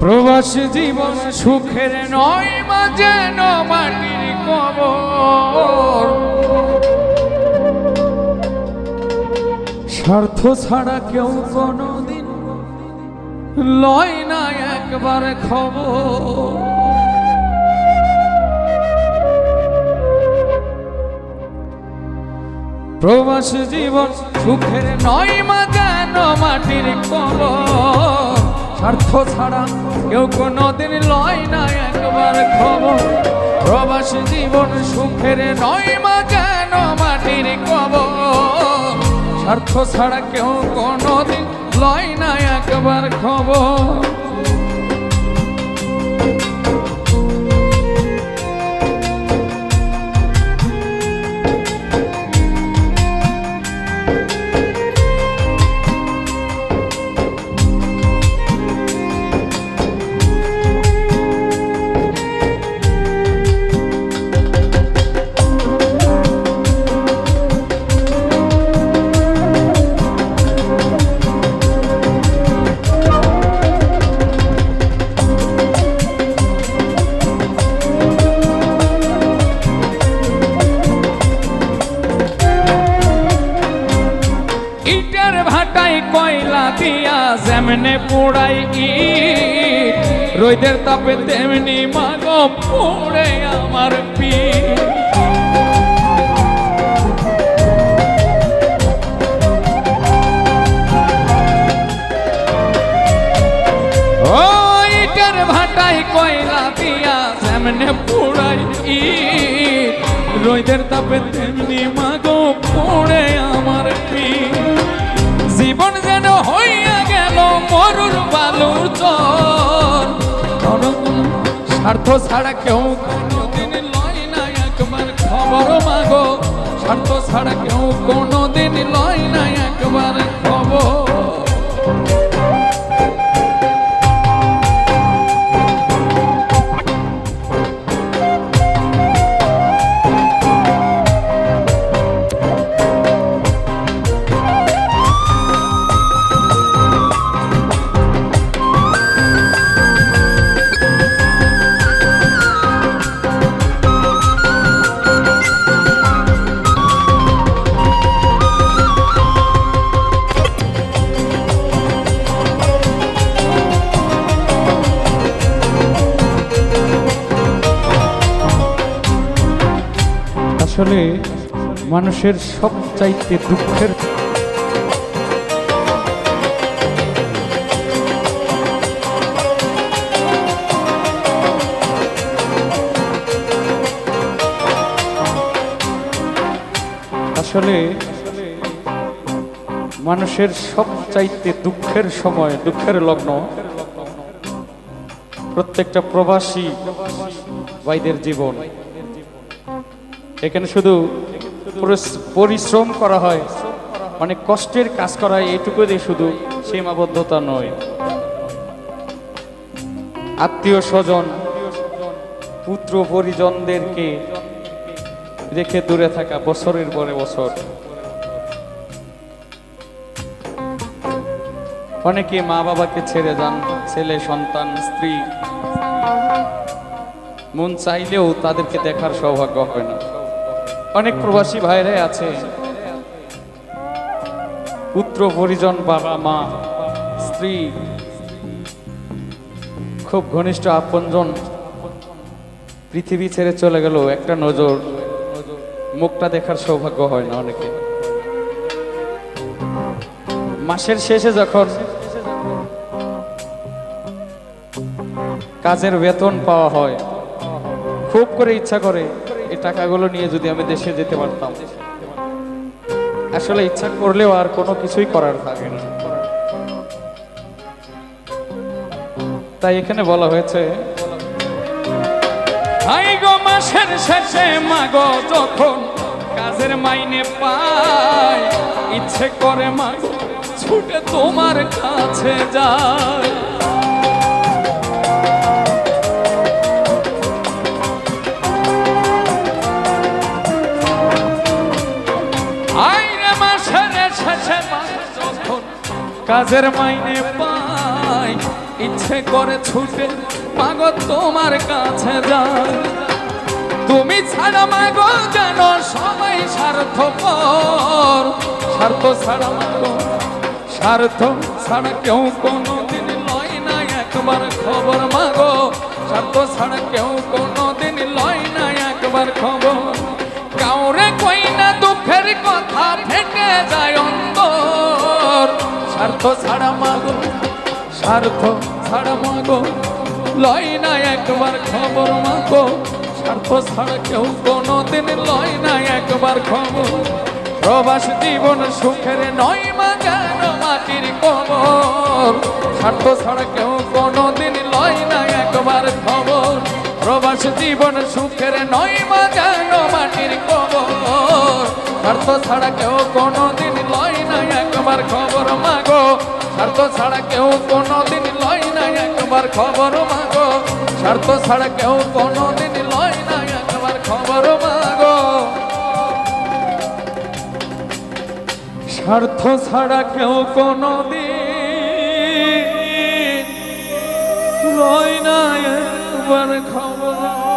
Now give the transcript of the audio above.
প্রবাসী জীবন সুখের নয়, মাঝে মাটির কবর। স্বার্থ ছাড়া কেউ কোনোদিন লয় না একবার খবর। প্রবাসী জীবন সুখের নয়, মাঝে মাটির কবর। স্বার্থ ছাড়া কেউ কোনোদিন লয় না একবার খবর। প্রবাসী জীবন সুখের নয়, মাঝে মাটির কবর। স্বার্থ ছাড়া কেউ কোনোদিন লয় না একবার খবর। ভাটাই কয়লা দিয়া যেমনে পোড়াই ইট, রোদের তাপে তেমনি মাগো পোড়ে আমার পিঠ। ও ইটের ভাটাই কয়লা দিয়া যেমনে পোড়াই ইট, রোদের তাপে তেমনি মাগো পোড়ে আমার পিঠ। জীবন যেন হইয়া গেল মরুর বালুর চর। স্বার্থ ছাড়া কেউ কোনোদিন লয় না একবার খবর মাগো। স্বার্থ ছাড়া কেউ কোনোদিন লয় না একবার খবর। আসলে মানুষের সবচাইতে দুঃখের আসলে মানুষের সবচাইতে দুঃখের সময়, দুঃখের লগ্ন প্রত্যেকটা প্রবাসী ভাইদের জীবন। এখানে শুধু পরিশ্রম করা হয়, অনেক কষ্টের কাজ করা হয়, এইটুকু দিয়ে শুধু সীমাবদ্ধতা নয়। আত্মীয় স্বজন, পুত্র পরিজনদেরকে রেখে দূরে থাকা বছরের পরে বছর। অনেকে মা বাবাকে ছেড়ে যান, ছেলে সন্তান স্ত্রী, মন চাইলেও তাদেরকে দেখার সৌভাগ্য হয় না। অনেক প্রবাসী ভাইরাই আছে, পুত্র পরিজন, বাবা মা স্ত্রী, খুব ঘনিষ্ঠ আপনজন পৃথিবী ছেড়ে চলে গেল, একটা নজর মুখটা দেখার সৌভাগ্য হয় না অনেকে। মাসের শেষে যখন কাজের বেতন পাওয়া হয়, খুব করে ইচ্ছা করে এই টাকাগুলো নিয়ে যদি আমি দেশে যেতে পারতাম। আসলে ইচ্ছা করলেও আর কোনো কিছুই করার থাকে না। তাই এখানে বলা হয়েছে, আই গো মাসের শেষে মাগো যখন কাজের মাইনে পাই, ইচ্ছে করে মাগো ছুটে তোমার কাছে যায়। কাজের মাইনে পাই, ইচ্ছে ইচ্ছে করে ছুটে মাগো তোমার কাছে যায়। তুমি ছাড়া মাগো যেন সবাই স্বার্থপর, স্বার্থ ছাড়া মাগো, স্বার্থ ছাড়া কেউ কোনোদিন লয় না একবার খবর মাগো, স্বার্থ ছাড়া কেউ কোনোদিন লয় না একবার খবর। কাউরে কই না দুঃখের কথা ফেটে যায় অন্তর, স্বার্থ ছাড়া মাগো, স্বার্থ ছাড়া মাগো লয় না একবার খবর মাগো, স্বার্থ ছাড়া কেউ কোনোদিন লয় না একবার খবর। প্রবাস জীবন সুখের নয় মা যেন মাটির কবর, স্বার্থ ছাড়া কেউ কোনোদিন লয় না একবার খবর। প্রবাস জীবন সুখের নয় মা যেন মাটির কবর, স্বার্থ ছাড়া কেউ কোনোদিন লয় না একবার খবর মাগো, স্বার্থ ছাড়া কেউ কোনোদিন লয় না একবার খবর মাগো, স্বার্থ ছাড়া কেউ কোনোদিন লয় না একবার খবর মাগো, স্বার্থ ছাড়া কেউ কোনোদিন লয় না একবার খবর।